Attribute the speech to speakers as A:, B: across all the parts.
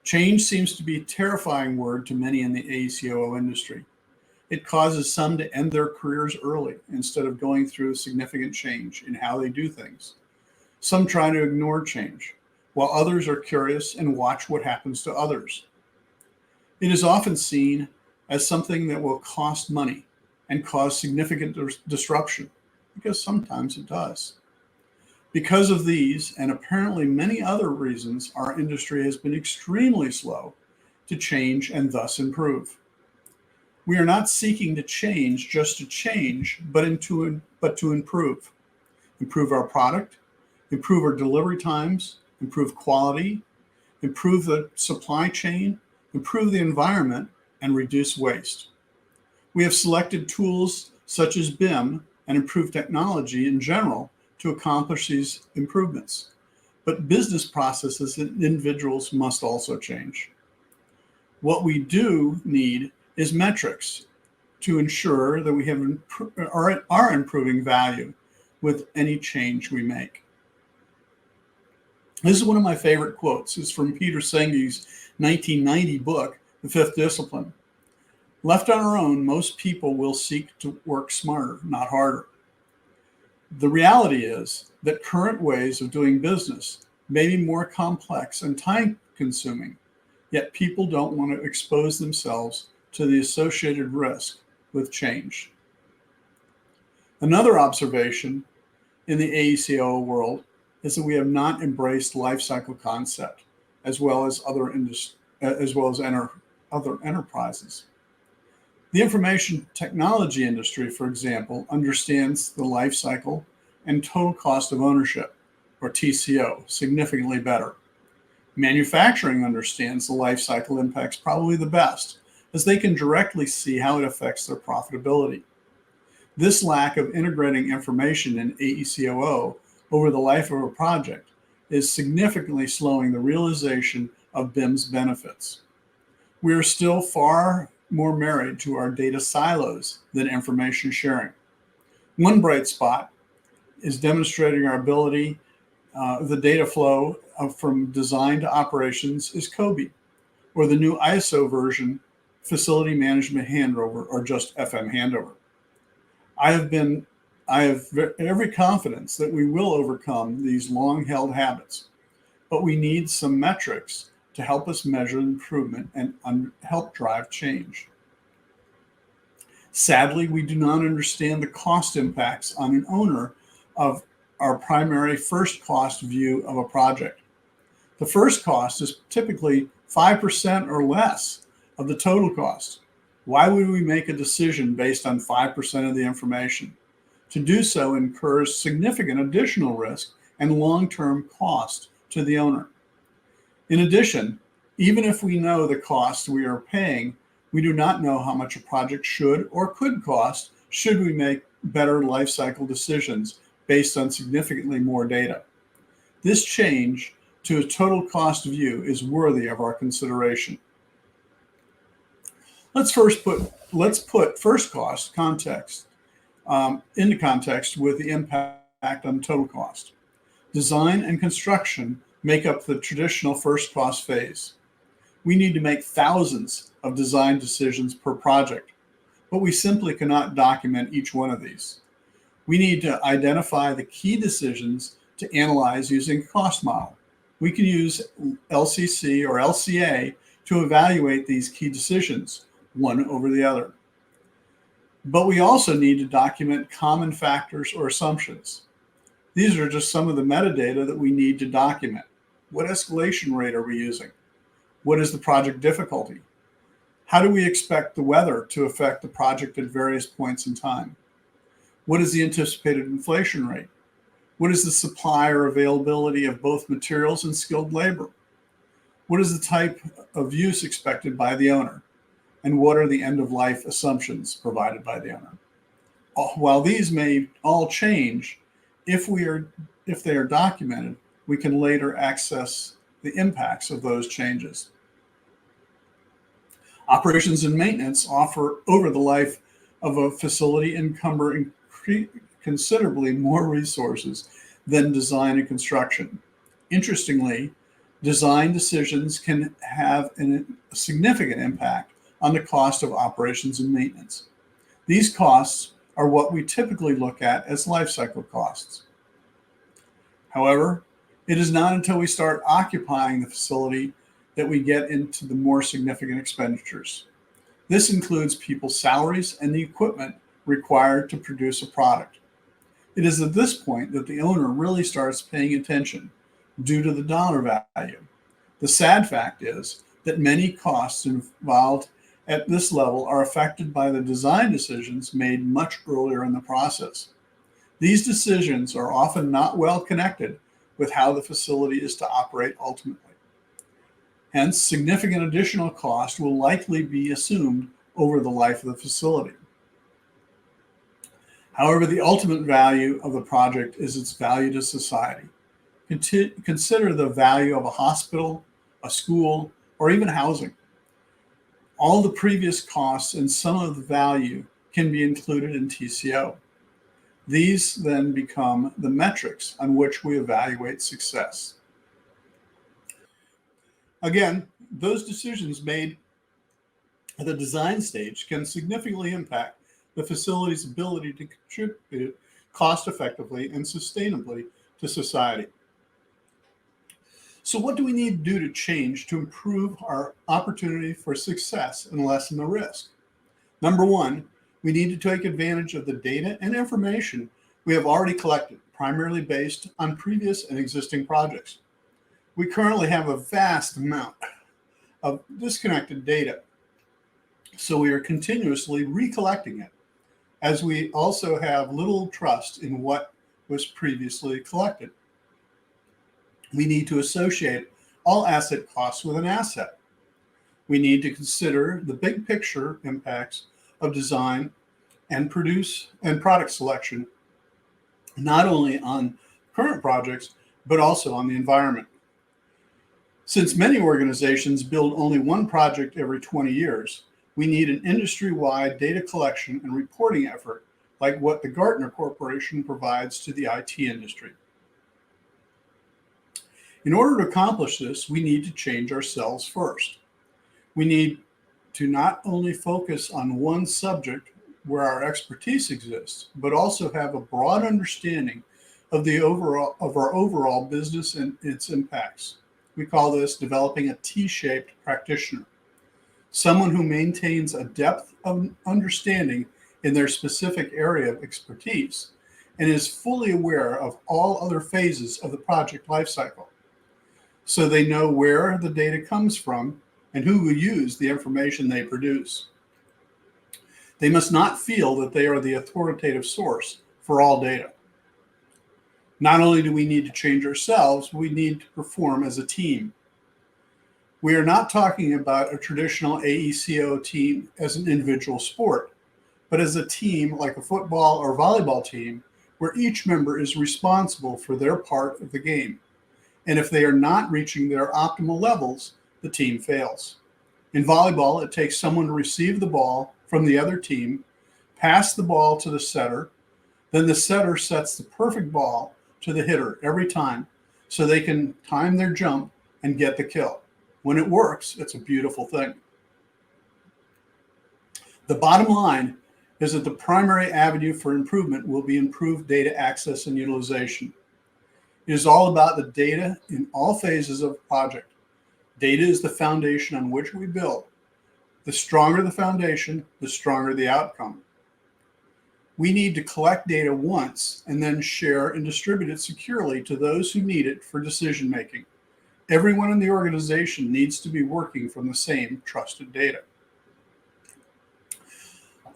A: Change seems to be a terrifying word to many in the AECOO industry. It causes some to end their careers early instead of going through significant change in how they do things. Some try to ignore change, while others are curious and watch what happens to others. It is often seen as something that will cost money and cause significant disruption, because sometimes it does. Because of these and apparently many other reasons, our industry has been extremely slow to change and thus improve. We are not seeking to change just to change, but to improve. Improve our product, improve our delivery times, improve quality, improve the supply chain, improve the environment, and reduce waste. We have selected tools such as BIM and improved technology in general to accomplish these improvements. But business processes and individuals must also change. What we do need is metrics to ensure that we are improving value with any change we make. This is one of my favorite quotes. It's from Peter Senge's 1990 book, The Fifth Discipline. Left on our own, most people will seek to work smarter, not harder. The reality is that current ways of doing business may be more complex and time-consuming, yet people don't want to expose themselves to the associated risk with change. Another observation in the AECOO world is that we have not embraced life cycle concept as well as other enterprises. The information technology industry, for example, understands the life cycle and total cost of ownership, or TCO, significantly better. Manufacturing understands the life cycle impacts probably the best, as they can directly see how it affects their profitability. This lack of integrating information in AECOO over the life of a project is significantly slowing the realization of BIM's benefits. We are still far more married to our data silos than information sharing. One bright spot is demonstrating our ability, the data flow from design to operations is COBie, or the new ISO version, Facility Management Handover, or just FM Handover. I have every confidence that we will overcome these long-held habits, but we need some metrics to help us measure improvement and help drive change. Sadly, we do not understand the cost impacts on an owner of our primary first cost view of a project. The first cost is typically 5% or less of the total cost. Why would we make a decision based on 5% of the information? To do so incurs significant additional risk and long-term cost to the owner. In addition, even if we know the cost we are paying, we do not know how much a project should or could cost should we make better life cycle decisions based on significantly more data. This change to a total cost view is worthy of our consideration. Let's put first cost context into context with the impact on total cost. Design and construction make up the traditional first cost phase. We need to make thousands of design decisions per project, but we simply cannot document each one of these. We need to identify the key decisions to analyze using a cost model. We can use LCC or LCA to evaluate these key decisions, one over the other. But we also need to document common factors or assumptions. These are just some of the metadata that we need to document. What escalation rate are we using? What is the project difficulty? How do we expect the weather to affect the project at various points in time? What is the anticipated inflation rate? What is the supply or availability of both materials and skilled labor? What is the type of use expected by the owner? And what are the end-of-life assumptions provided by the owner? While these may all change, if they are documented, we can later access the impacts of those changes. Operations and maintenance offer over the life of a facility encumber considerably more resources than design and construction. Interestingly, Design decisions can have a significant impact on the cost of operations and maintenance. These costs are what we typically look at as life cycle costs. However, it is not until we start occupying the facility that we get into the more significant expenditures. This includes people's salaries and the equipment required to produce a product. It is at this point that the owner really starts paying attention due to the dollar value. The sad fact is that many costs involved at this level are affected by the design decisions made much earlier in the process. These decisions are often not well connected with how the facility is to operate ultimately. Hence, significant additional cost will likely be assumed over the life of the facility. However, the ultimate value of the project is its value to society. Consider the value of a hospital, a school, or even housing. All the previous costs and some of the value can be included in TCO. These then become the metrics on which we evaluate success. Again, those decisions made at the design stage can significantly impact the facility's ability to contribute cost effectively and sustainably to society. So what do we need to do to change to improve our opportunity for success and lessen the risk? Number one, we need to take advantage of the data and information we have already collected, primarily based on previous and existing projects. We currently have a vast amount of disconnected data, so we are continuously recollecting it, as we also have little trust in what was previously collected. We need to associate all asset costs with an asset. We need to consider the big picture impacts of design and product selection, not only on current projects, but also on the environment. Since many organizations build only one project every 20 years, we need an industry-wide data collection and reporting effort like what the Gartner Corporation provides to the IT industry. In order to accomplish this, we need to change ourselves first. We need to not only focus on one subject where our expertise exists, but also have a broad understanding of our overall business and its impacts. We call this developing a T-shaped practitioner, someone who maintains a depth of understanding in their specific area of expertise and is fully aware of all other phases of the project lifecycle, so they know where the data comes from and who will use the information they produce. They must not feel that they are the authoritative source for all data. Not only do we need to change ourselves, we need to perform as a team. We are not talking about a traditional AECO team as an individual sport, but as a team like a football or volleyball team, where each member is responsible for their part of the game. And if they are not reaching their optimal levels, the team fails. In volleyball, it takes someone to receive the ball from the other team, pass the ball to the setter, then the setter sets the perfect ball to the hitter every time so they can time their jump and get the kill. When it works, it's a beautiful thing. The bottom line is that the primary avenue for improvement will be improved data access and utilization. It is all about the data in all phases of a project. Data is the foundation on which we build. The stronger the foundation, the stronger the outcome. We need to collect data once and then share and distribute it securely to those who need it for decision making. Everyone in the organization needs to be working from the same trusted data.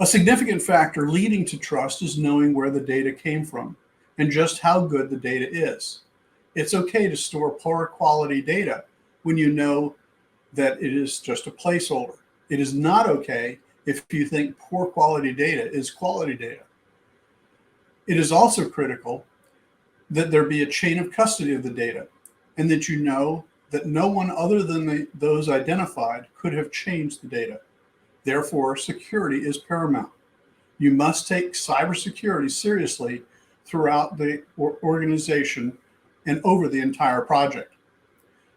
A: A significant factor leading to trust is knowing where the data came from and just how good the data is. It's okay to store poor quality data when you know that it is just a placeholder. It is not okay if you think poor quality data is quality data. It is also critical that there be a chain of custody of the data and that you know that no one other than those identified could have changed the data. Therefore, security is paramount. You must take cybersecurity seriously throughout the organization and over the entire project.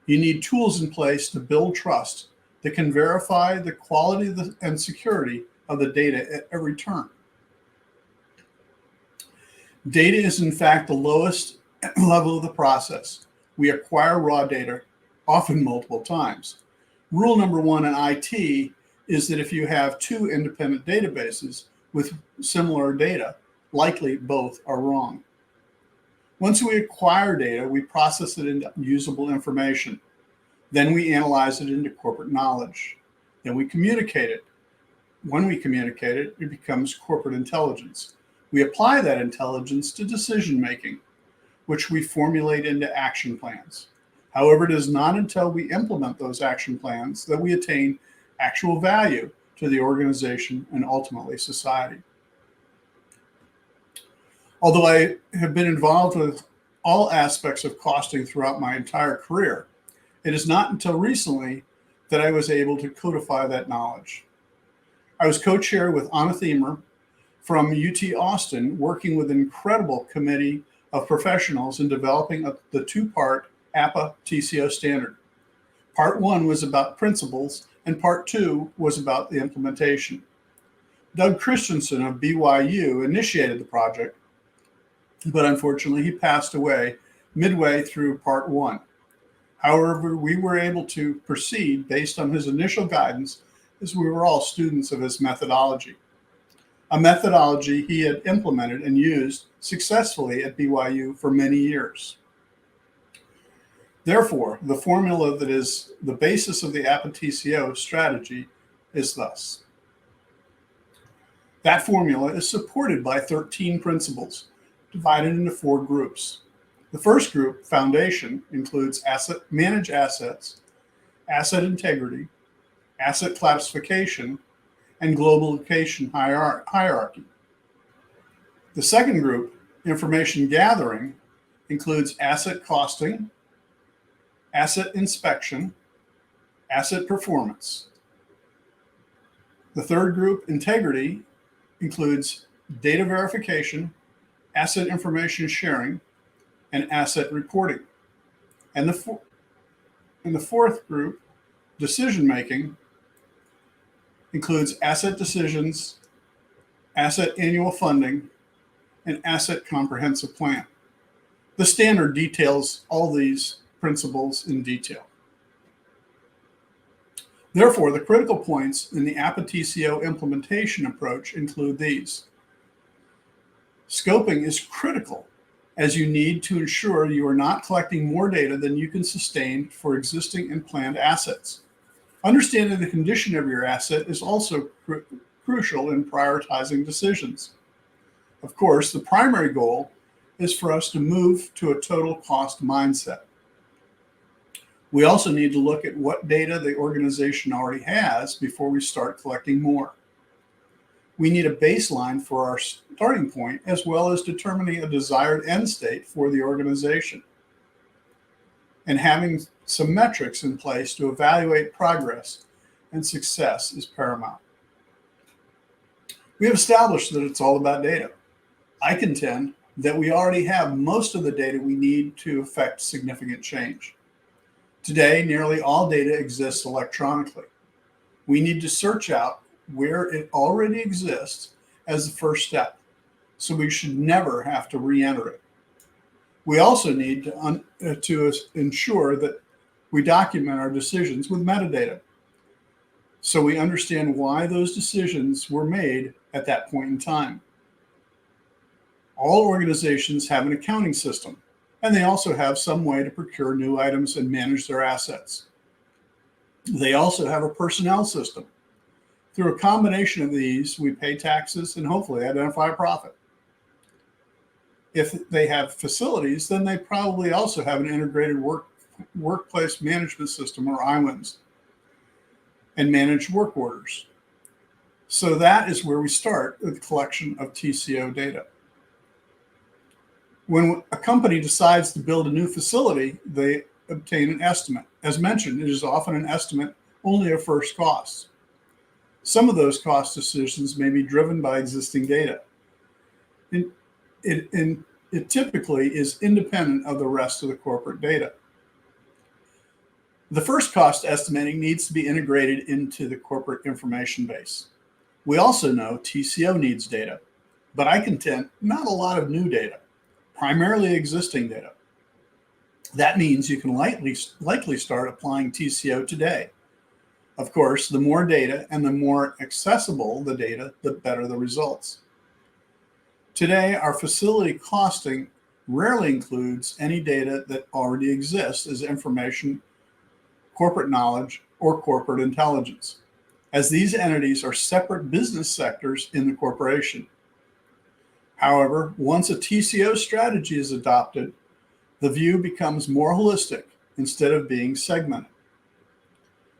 A: You need tools in place to build trust that can verify the quality and security of the data at every turn. Data is in fact the lowest level of the process. We acquire raw data, often multiple times. Rule number one in IT is that if you have two independent databases with similar data, likely both are wrong. Once we acquire data, we process it into usable information. Then we analyze it into corporate knowledge. Then we communicate it. When we communicate it, it becomes corporate intelligence. We apply that intelligence to decision making, which we formulate into action plans. However, it is not until we implement those action plans that we attain actual value to the organization and ultimately society. Although I have been involved with all aspects of costing throughout my entire career, it is not until recently that I was able to codify that knowledge. I was co-chair with Anna Thiemer from UT Austin, working with an incredible committee of professionals in developing the two-part APA TCO standard. Part one was about principles, and part two was about the implementation. Doug Christensen of BYU initiated the project, but unfortunately he passed away midway through part one. However, we were able to proceed based on his initial guidance, as we were all students of his methodology, a methodology he had implemented and used successfully at BYU for many years. Therefore, the formula that is the basis of the APA TCO strategy is thus. That formula is supported by 13 principles, divided into 4 groups. The first group, foundation, includes manage assets, asset integrity, asset classification, and global location hierarchy. The second group, information gathering, includes asset costing, asset inspection, asset performance. The third group, integrity, includes data verification, asset information sharing, and asset reporting. And the fourth group, decision making, includes asset decisions, asset annual funding, and asset comprehensive plan. The standard details all these principles in detail. Therefore, the critical points in the APA TCO implementation approach include these. Scoping is critical, as you need to ensure you are not collecting more data than you can sustain for existing and planned assets. Understanding the condition of your asset is also crucial in prioritizing decisions. Of course, the primary goal is for us to move to a total cost mindset. We also need to look at what data the organization already has before we start collecting more. We need a baseline for our starting point, as well as determining a desired end state for the organization. And having some metrics in place to evaluate progress and success is paramount. We have established that it's all about data. I contend that we already have most of the data we need to effect significant change. Today, nearly all data exists electronically. We need to search out where it already exists as the first step, so we should never have to re-enter it. We also need to ensure that we document our decisions with metadata, so we understand why those decisions were made at that point in time. All organizations have an accounting system, and they also have some way to procure new items and manage their assets. They also have a personnel system. Through a combination of these, we pay taxes and hopefully identify a profit. If they have facilities, then they probably also have an integrated workplace management system, or IWMS, and manage work orders. So that is where we start with the collection of TCO data. When a company decides to build a new facility, they obtain an estimate. As mentioned, it is often an estimate only of first costs. Some of those cost decisions may be driven by existing data. It, it typically is independent of the rest of the corporate data. The first cost estimating needs to be integrated into the corporate information base. We also know TCO needs data, but I contend not a lot of new data, primarily existing data. That means you can likely start applying TCO today. Of course, the more data and the more accessible the data, the better the results. Today, our facility costing rarely includes any data that already exists as information, corporate knowledge, or corporate intelligence, as these entities are separate business sectors in the corporation. However, once a TCO strategy is adopted, the view becomes more holistic instead of being segmented.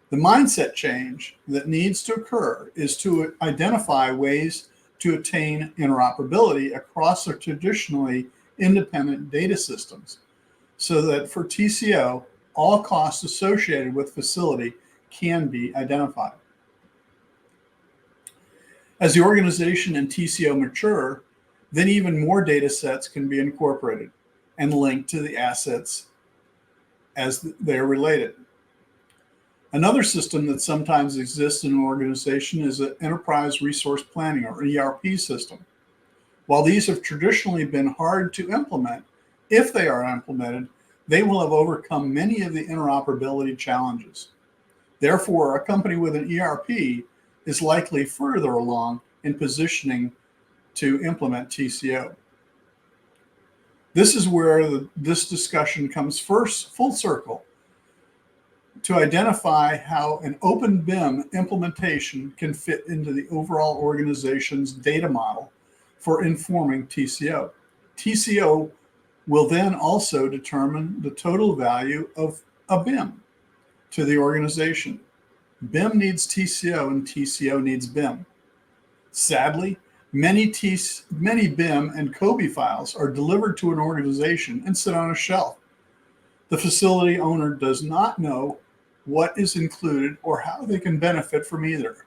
A: The mindset change that needs to occur is to identify ways to attain interoperability across the traditionally independent data systems, so that for TCO, all costs associated with facility can be identified. As the organization and TCO mature, then even more data sets can be incorporated and linked to the assets as they are related. Another system that sometimes exists in an organization is an enterprise resource planning, or ERP system. While these have traditionally been hard to implement, if they are implemented, they will have overcome many of the interoperability challenges. Therefore, a company with an ERP is likely further along in positioning to implement TCO. This is where this discussion comes first full circle to identify how an open BIM implementation can fit into the overall organization's data model for informing TCO. TCO will then also determine the total value of a BIM to the organization. BIM needs TCO and TCO needs BIM. Sadly, many BIM and COBie files are delivered to an organization and sit on a shelf. The facility owner does not know what is included or how they can benefit from either.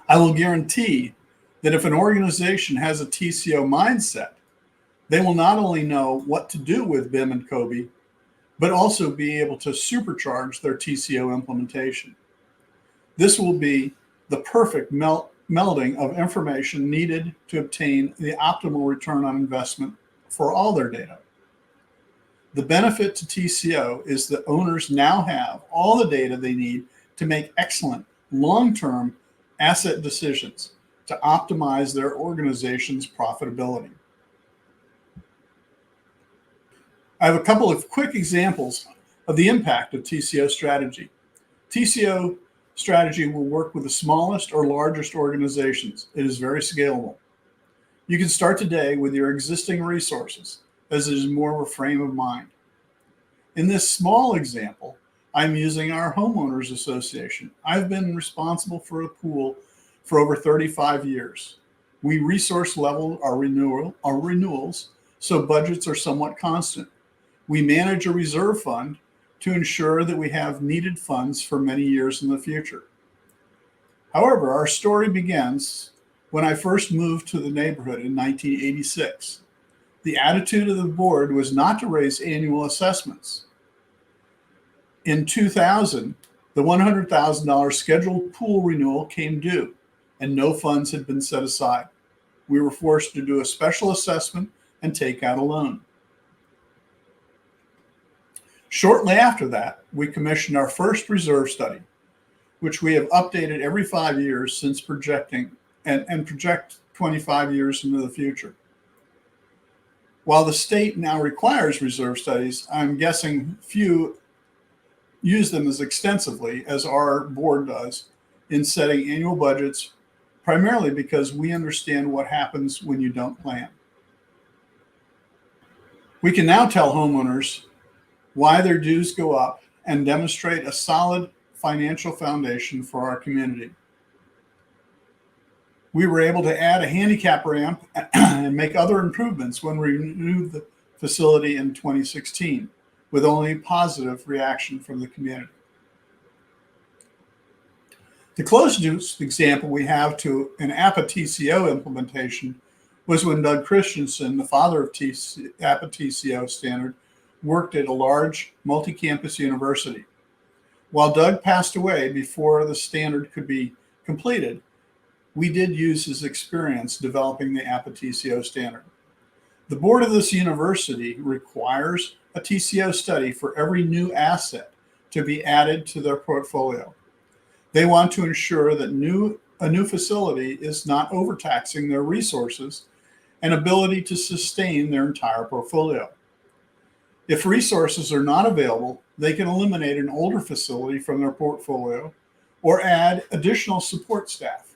A: I will guarantee that if an organization has a TCO mindset, they will not only know what to do with BIM and COBie, but also be able to supercharge their TCO implementation. This will be the perfect melding of information needed to obtain the optimal return on investment for all their data. The benefit to TCO is that owners now have all the data they need to make excellent long-term asset decisions to optimize their organization's profitability. I have a couple of quick examples of the impact of TCO strategy. TCO strategy will work with the smallest or largest organizations. It is very scalable. You can start today with your existing resources, as it is more of a frame of mind. In this small example, I'm using our homeowners association. I've been responsible for a pool for over 35 years. We resource level our renewals, so budgets are somewhat constant. We manage a reserve fund to ensure that we have needed funds for many years in the future. However, our story begins when I first moved to the neighborhood in 1986. The attitude of the board was not to raise annual assessments. In 2000, the $100,000 scheduled pool renewal came due, and no funds had been set aside. We were forced to do a special assessment and take out a loan. Shortly after that, we commissioned our first reserve study, which we have updated every 5 years since projecting and project 25 years into the future. While the state now requires reserve studies, I'm guessing few use them as extensively as our board does in setting annual budgets, primarily because we understand what happens when you don't plan. We can now tell homeowners why their dues go up and demonstrate a solid financial foundation for our community. We were able to add a handicap ramp and make other improvements when we renewed the facility in 2016, with only positive reaction from the community. The closest example we have to an APA TCO implementation was when Doug Christensen, the father of APA TCO standard, worked at a large multi-campus university. While Doug passed away before the standard could be completed, we did use his experience developing the APA TCO standard. The board of this university requires a TCO study for every new asset to be added to their portfolio. They want to ensure that a new facility is not overtaxing their resources and ability to sustain their entire portfolio. If resources are not available, they can eliminate an older facility from their portfolio or add additional support staff.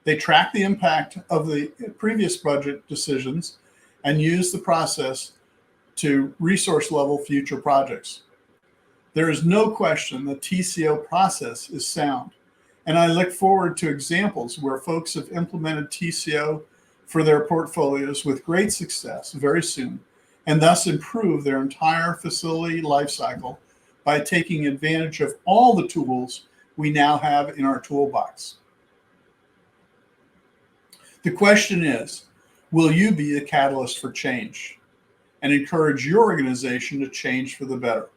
A: They track the impact of the previous budget decisions and use the process to resource level future projects. There is no question the TCO process is sound, and I look forward to examples where folks have implemented TCO for their portfolios with great success very soon, and thus improve their entire facility lifecycle by taking advantage of all the tools we now have in our toolbox. The question is, will you be the catalyst for change and encourage your organization to change for the better?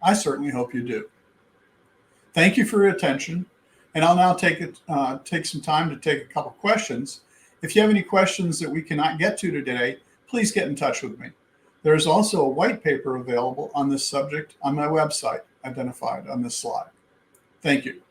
A: I certainly hope you do. Thank you for your attention, and I'll now take some time to take a couple questions. If you have any questions that we cannot get to today, please get in touch with me. There is also a white paper available on this subject on my website, identified on this slide. Thank you.